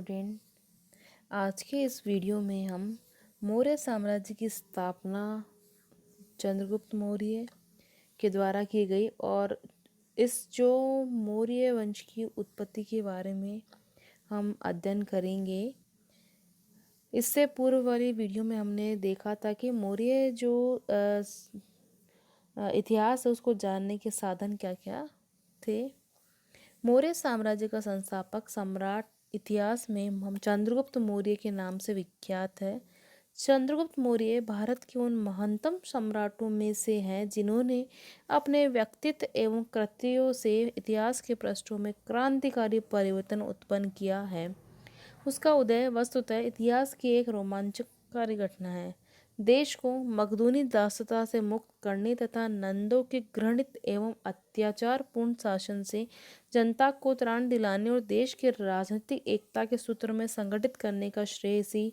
Student, आज के इस वीडियो में हम मौर्य साम्राज्य की स्थापना चंद्रगुप्त मौर्य के द्वारा की गई और इस जो मौर्य वंश की उत्पत्ति के बारे में हम अध्ययन करेंगे। इससे पूर्व वाली वीडियो में हमने देखा था कि मौर्य जो इतिहास है उसको जानने के साधन क्या क्या थे। मौर्य साम्राज्य का संस्थापक सम्राट इतिहास में हम चंद्रगुप्त मौर्य के नाम से विख्यात है। चंद्रगुप्त मौर्य भारत के उन महानतम सम्राटों में से हैं जिन्होंने अपने व्यक्तित्व एवं कृत्यों से इतिहास के पृष्ठों में क्रांतिकारी परिवर्तन उत्पन्न किया है। उसका उदय वस्तुतः इतिहास की एक रोमांचकारी घटना है। देश को मखदूनी दासता से मुक्त करने तथा नंदों के घृणित एवं अत्याचारपूर्ण शासन से जनता को त्राण दिलाने और देश के राजनीतिक एकता के सूत्र में संगठित करने का श्रेय इसी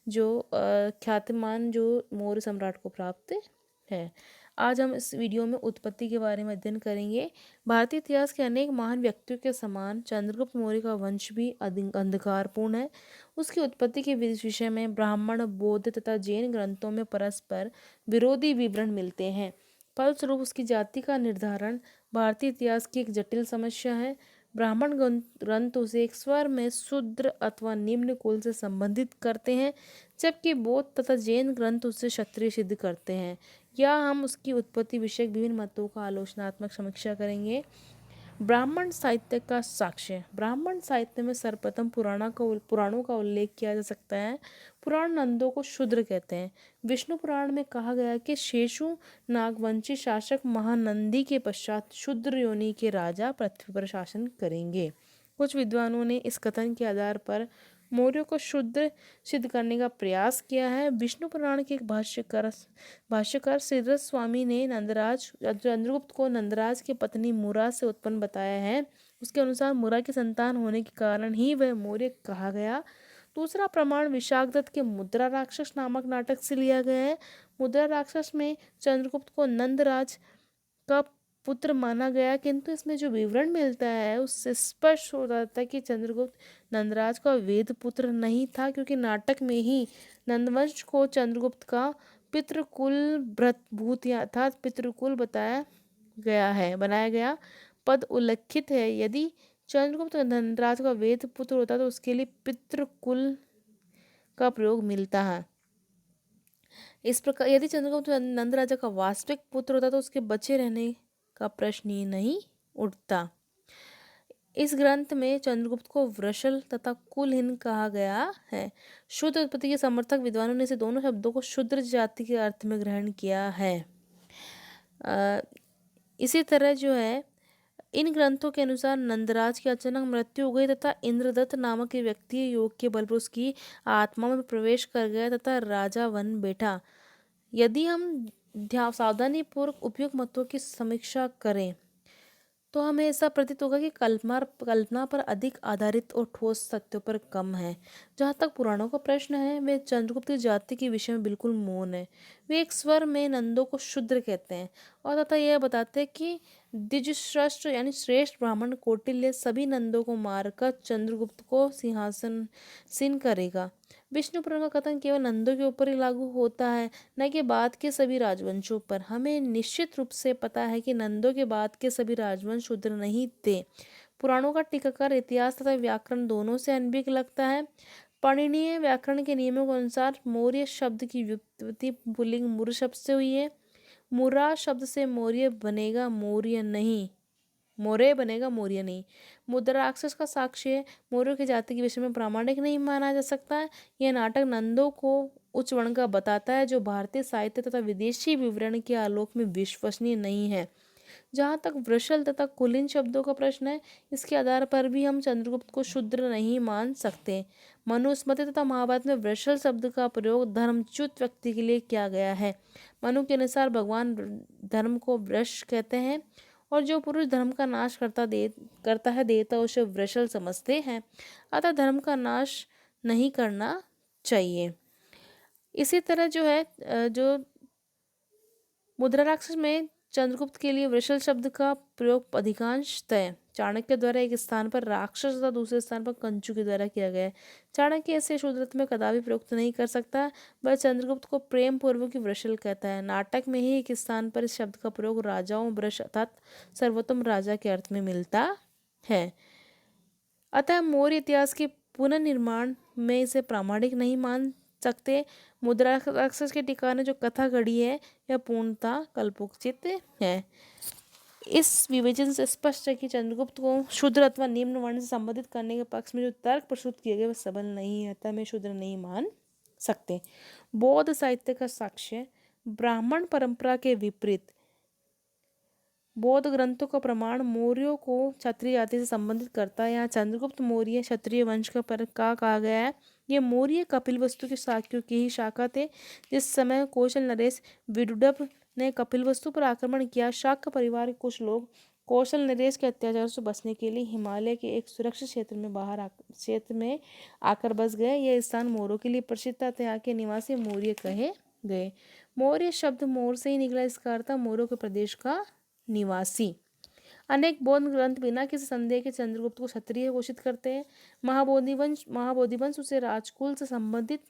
जो ख्यातिमान जो मौर्य सम्राट को प्राप्त है। आज हम इस वीडियो में उत्पत्ति के बारे में अध्ययन करेंगे। भारतीय इतिहास के अनेक महान व्यक्तियों के समान चंद्रगुप्त मौर्य का वंश भी अंधकारपूर्ण है। उसकी उत्पत्ति के विषय में ब्राह्मण, बौद्ध तथा जैन ग्रंथों में परस्पर विरोधी विवरण मिलते हैं। फलस्वरूप उसकी जाति का निर्धारण भारतीय इतिहास की एक जटिल समस्या है। ब्राह्मण ग्रंथ उसे एक स्वर में शूद्र अथवा निम्न कुल से संबंधित करते हैं, जबकि बौद्ध तथा जैन ग्रंथ उसे क्षत्रिय सिद्ध करते हैं। या हम उसकी उत्पत्ति विषयक विभिन्न मतों का आलोचनात्मक समीक्षा करेंगे। ब्राह्मण साहित्य का साक्ष्य। ब्राह्मण साहित्य में सर्वप्रथम पुराणों का उल्लेख किया जा सकता है। पुराण नंदों को शूद्र कहते हैं। विष्णु पुराण में कहा गया कि शेषु नागवंशी शासक महानंदी के पश्चात शूद्र योनि के राजा पृथ्वी पर शासन करेंगे। कुछ विद्वानों ने इस कथन के आधार पर मौर्यों को शूद्र सिद्ध करने का प्रयास किया है। विष्णु पुराण के एक भाष्यकार श्रीधर स्वामी ने चंद्रगुप्त को नंदराज की पत्नी मुरा से उत्पन्न बताया है। उसके अनुसार मुरा की संतान होने के कारण ही वह मौर्य कहा गया। दूसरा प्रमाण विशाखदत्त के मुद्रा राक्षस नामक नाटक से लिया गया है। मुद्रा राक्षस में चंद्रगुप्त को नंदराज का पुत्र माना गया, किंतु इसमें जो विवरण मिलता है उससे स्पष्ट हो जाता है कि चंद्रगुप्त नंदराज का वेद पुत्र नहीं था, क्योंकि नाटक में ही नंदवंश को चंद्रगुप्त का पितृकुल भूत अर्थात पितृकुल बनाया गया पद उल्लिखित है। यदि चंद्रगुप्त नंदराज का वेद पुत्र होता तो उसके लिए पितृकुल का प्रयोग मिलता है। इस प्रकार यदि चंद्रगुप्त नंद राजा का वास्तविक पुत्र होता तो उसके बचे रहने का प्रश्न ही नहीं उठता। इस ग्रंथ में चंद्रगुप्त को वृषल तथा कुलहीन कहा गया है। शुद्ध उत्पत्ति के समर्थक विद्वानों ने इसे दोनों शब्दों को शूद्र जाति के अर्थ में ग्रहण किया है। इसी तरह जो है इन ग्रंथों के अनुसार नंदराज की अचानक मृत्यु हो गई तथा इंद्रदत्त नामक व्यक्ति योग के बल पर उसकी आत्मा में प्रवेश कर गया तथा राजा बन बैठा। यदि हम सावधानी पूर्वक उपयुक्त मतों की समीक्षा करें तो हमें ऐसा प्रतीत होगा कि कल्पना पर अधिक आधारित और ठोस तथ्यों पर कम है। जहाँ तक पुराणों का प्रश्न है, वे चंद्रगुप्त की जाति के विषय में बिल्कुल मौन है। वे एक स्वर में नंदों को शूद्र कहते हैं और तथा यह बताते हैं कि द्विजश्रेष्ठ यानी श्रेष्ठ ब्राह्मण कौटिल्य सभी नंदों को मारकर चंद्रगुप्त को सिंहासनसीन करेगा। विष्णु पुराण का कथन केवल नंदों के ऊपर ही लागू होता है, न कि बाद के सभी राजवंशों पर। हमें निश्चित रूप से पता है कि नंदों के बाद के सभी राजवंश शूद्र नहीं थे। पुराणों का टीकाकार इतिहास तथा व्याकरण दोनों से अनभिज्ञ लगता है। पाणिनीय व्याकरण के नियमों के अनुसार मौर्य शब्द की व्युत्पत्ति पुल्लिंग मुर शब्द से हुई है। मुरा शब्द से मौर्य बनेगा मौर्य नहीं। मुद्रा राक्षस का साक्ष्य मौर्यों की जाति के विषय में प्रामाणिक नहीं माना जा सकता है। यह नाटक नंदों को उच्च वर्ण का बताता है, जो भारतीय साहित्य तथा विदेशी विवरण के आलोक में विश्वसनीय नहीं है। जहाँ तक वृषल तथा कुलीन शब्दों का प्रश्न है, इसके आधार पर भी हम चंद्रगुप्त को शूद्र नहीं मान सकते। मनुस्मृति तथा महाभारत में वृषल शब्द का प्रयोग धर्मच्युत व्यक्ति के लिए किया गया है। मनु के अनुसार भगवान धर्म को वृष कहते हैं और जो पुरुष धर्म का नाश करता है देवता उसे वृषल समझते हैं, अतः धर्म का नाश नहीं करना चाहिए। इसी तरह जो है जो मुद्रा राक्षस में चंद्रगुप्त के लिए वृषल शब्द का प्रयोग अधिकांशतः चाणक्य द्वारा एक स्थान पर राक्षस तथा दूसरे स्थान पर कंचु के द्वारा किया गया है। चाणक्य इसे शुद्धरत्न में कदापि प्रयुक्त नहीं कर सकता, वह चंद्रगुप्त को प्रेम पूर्वक वृषल कहता है। नाटक में ही एक स्थान पर इस शब्द का प्रयोग राजाओं वृष अर्थात सर्वोत्तम राजा के अर्थ में मिलता है। अतः मौर्य इतिहास के पुनर्निर्माण में इसे प्रामाणिक नहीं मान सकते। मुद्रा राक्षस के ठिकाने जो कथा घड़ी है यह पूर्णतः कल्पोचित है। इस विवेचन से स्पष्ट है कि चंद्रगुप्त को शूद्र अथवा निम्न वर्ण से संबोधित करने के पक्ष में जो तर्क प्रस्तुत किए गए वह सबल नहीं है, अतः में शूद्र नहीं मान सकते। बौद्ध साहित्य का साक्ष्य ब्राह्मण परंपरा के विपरीत बौद्ध ग्रंथों का प्रमाण मौर्यों को क्षत्रिय जाति से संबंधित करता है। यहाँ चंद्रगुप्त मौर्य क्षत्रिय वंश का पर का कहा गया है। ये मौर्य कपिलवस्तु के शाक्यों की ही शाखा थे। जिस समय कौशल नरेश विदुडभ ने कपिलवस्तु पर आक्रमण किया, शाक्य परिवार के कुछ लोग कौशल नरेश के अत्याचार से बचने के लिए हिमालय के एक सुरक्षित क्षेत्र में आकर बस गए। यह स्थान मौर्यों के लिए प्रसिद्ध था, यहाँ के निवासी मौर्य कहे गए। मौर्य शब्द मोर से ही निकला, इसका अर्थ मौर्यों के प्रदेश का निवासी। अनेक बौद्ध ग्रंथ बिना किसी संदेह के चंद्रगुप्त को क्षत्रिय घोषित करते हैं। महाबोधिवंश उसे राजकुल से संबंधित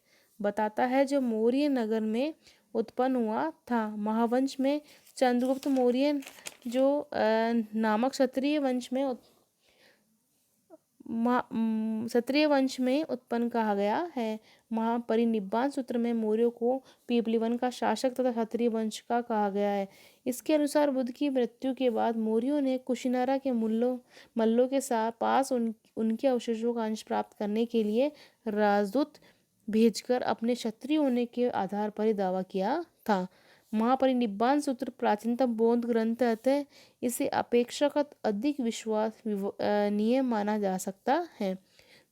बताता है जो मौर्य नगर में उत्पन्न हुआ था। महावंश में चंद्रगुप्त मौर्य जो नामक क्षत्रिय वंश में उत्पन्न कहा गया है। महापरिनिब्बाण सूत्र में मौर्यों को पीपलीवन का शासक तथा क्षत्रिय वंश का कहा गया है। इसके अनुसार बुद्ध की मृत्यु के बाद मौर्यों ने कुशिनारा के मल्लों के पास उनके अवशेषों का अंश प्राप्त करने के लिए राजदूत भेजकर अपने क्षत्रिय होने के आधार पर ही दावा किया था। महापरिनिब्बाण सूत्र प्राचीनतम बौद्ध ग्रंथ अतः इसे अपेक्षाकृत अधिक विश्वसनीय माना जा सकता है।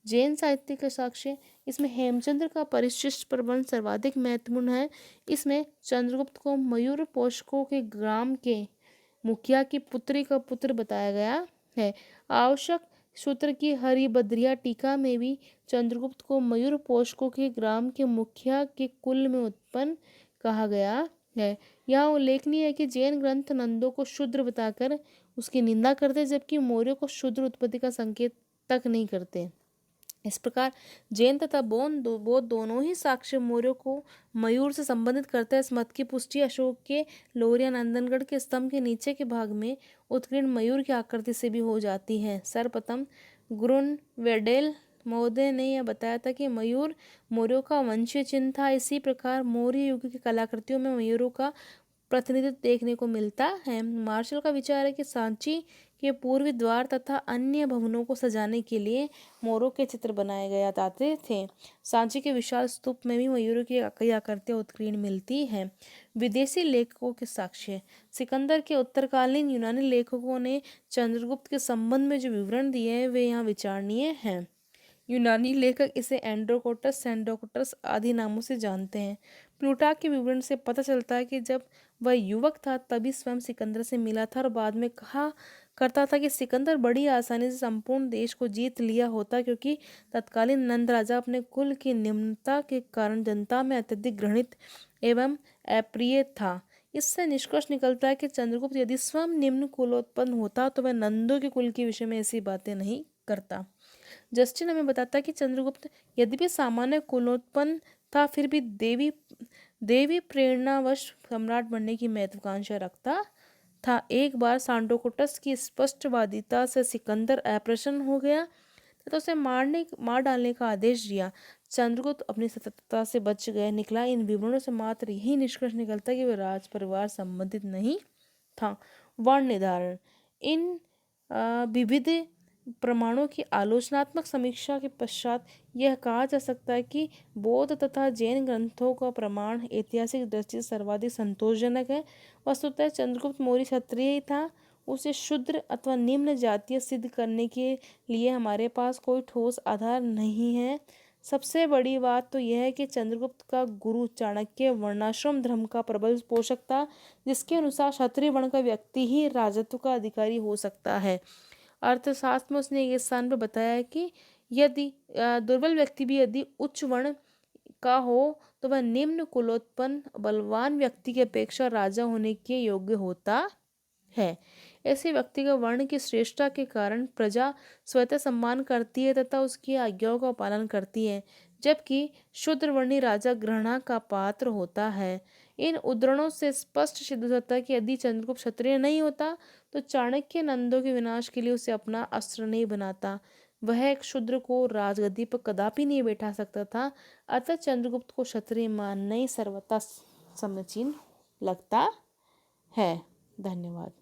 जैन साहित्य का साक्ष्य इसमें हेमचंद्र का परिशिष्ट प्रबंध सर्वाधिक महत्वपूर्ण है। इसमें चंद्रगुप्त को मयूर पोषकों के ग्राम के मुखिया की पुत्री का पुत्र बताया गया है। आवश्यक सूत्र की हरिभद्रिया टीका में भी चंद्रगुप्त को मयूर पोषकों के ग्राम के मुखिया के कुल में उत्पन्न कहा गया है। यह उल्लेखनीय है कि जैन ग्रंथ नंदों को शूद्र बताकर उसकी निंदा करते, जबकि मौर्यों को शूद्र उत्पत्ति का संकेत तक नहीं करते। इस प्रकार जैन तथा बौद्ध दोनों ही साक्ष्य मौर्यों को मयूर से संबंधित करते हैं। इस मत की पुष्टि अशोक के लोरिया नंदनगढ़ के स्तंभ के नीचे के भाग में उत्कीर्ण मयूर की आकृति से भी हो जाती है। सर्वप्रथम ग्रुनवेडेल महोदय ने यह बताया था कि मयूर मौर्यों का वंशीय चिन्ह था। इसी प्रकार मौर्य युग की कलाकृतियों में मयूरों का प्रतिनिधित्व देखने को मिलता है। मार्शल का विचार है कि सांची के पूर्वी द्वार तथा अन्य भवनों को सजाने के लिए मोरों के चित्र बनाए गए जाते थे। सांची के विशाल स्तूप में भी मयूरों की कई आकृतियां उत्कीर्ण मिलती हैं। विदेशी लेखकों के साक्ष्य सिकंदर के उत्तरकालीन यूनानी लेखकों ने चंद्रगुप्त के संबंध में जो विवरण दिए हैं वे यहाँ विचारणीय हैं। यूनानी लेखक इसे एंड्रोकोटस, सेंडोकोटस आदि नामों से जानते हैं। प्लूटार्क के विवरण से पता चलता है कि जब वह युवक था तभी स्वयं सिकंदर से मिला था और बाद में कहा करता था कि सिकंदर बड़ी आसानी से संपूर्ण देश को जीत लिया होता, क्योंकि तत्कालीन नंद राजा अपने कुल की निम्नता के कारण जनता में अत्यधिक घृणित एवं अप्रिय था। इससे निष्कर्ष निकलता है कि चंद्रगुप्त यदि स्वयं निम्न कुलोत्पन्न होता तो वह नंदों के कुल के विषय में ऐसी बातें नहीं करता। जस्टिन हमें बताता है कि चंद्रगुप्त यद्यपि सामान्य कुलोत्पन्न था फिर भी देवी प्रेरणावश सम्राट बनने की महत्वाकांक्षा रखता था। एक बार सांडोकोटस की स्पष्टवादिता से सिकंदर अप्रसन्न हो गया तो उसे मार डालने का आदेश दिया। चंद्रगुप्त अपनी सतर्कता से बच गए निकला। इन विवरणों से मात्र यही निष्कर्ष निकलता कि वह राज परिवार संबंधित नहीं था। वर्ण निर्धारण इन विविध प्रमाणों की आलोचनात्मक समीक्षा के पश्चात यह कहा जा सकता है कि बौद्ध तथा जैन ग्रंथों का प्रमाण ऐतिहासिक दृष्टि से सर्वाधिक संतोषजनक है। वस्तुतः चंद्रगुप्त मौर्य क्षत्रिय था, उसे शूद्र अथवा निम्न जातीय सिद्ध करने के लिए हमारे पास कोई ठोस आधार नहीं है। सबसे बड़ी बात तो यह है कि चंद्रगुप्त का गुरु चाणक्य वर्णाश्रम धर्म का प्रबल पोषक था, जिसके अनुसार क्षत्रिय वर्ण का व्यक्ति ही राजत्व का अधिकारी हो सकता है। अर्थशास्त्र में उसने एक स्थान पर बताया है कि यदि दुर्बल व्यक्ति भी यदि उच्च वर्ण का हो तो वह निम्न कुलोत्पन्न बलवान व्यक्ति की अपेक्षा राजा होने के योग्य होता है। ऐसे व्यक्ति का वर्ण की श्रेष्ठता के कारण प्रजा स्वतः सम्मान करती है तथा उसकी आज्ञाओं का पालन करती है, जबकि शूद्रवर्णीय राजा घृणा का पात्र होता है। इन उद्धरणों से स्पष्ट सिद्ध होता है कि यदि चंद्रगुप्त क्षत्रिय नहीं होता तो चाणक्य नंदों के विनाश के लिए उसे अपना अस्त्र नहीं बनाता। वह एक शूद्र को राजगद्दी पर कदापि नहीं बैठा सकता था। अतः चंद्रगुप्त को क्षत्रिय मानना ही सर्वथा समीचीन लगता है। धन्यवाद।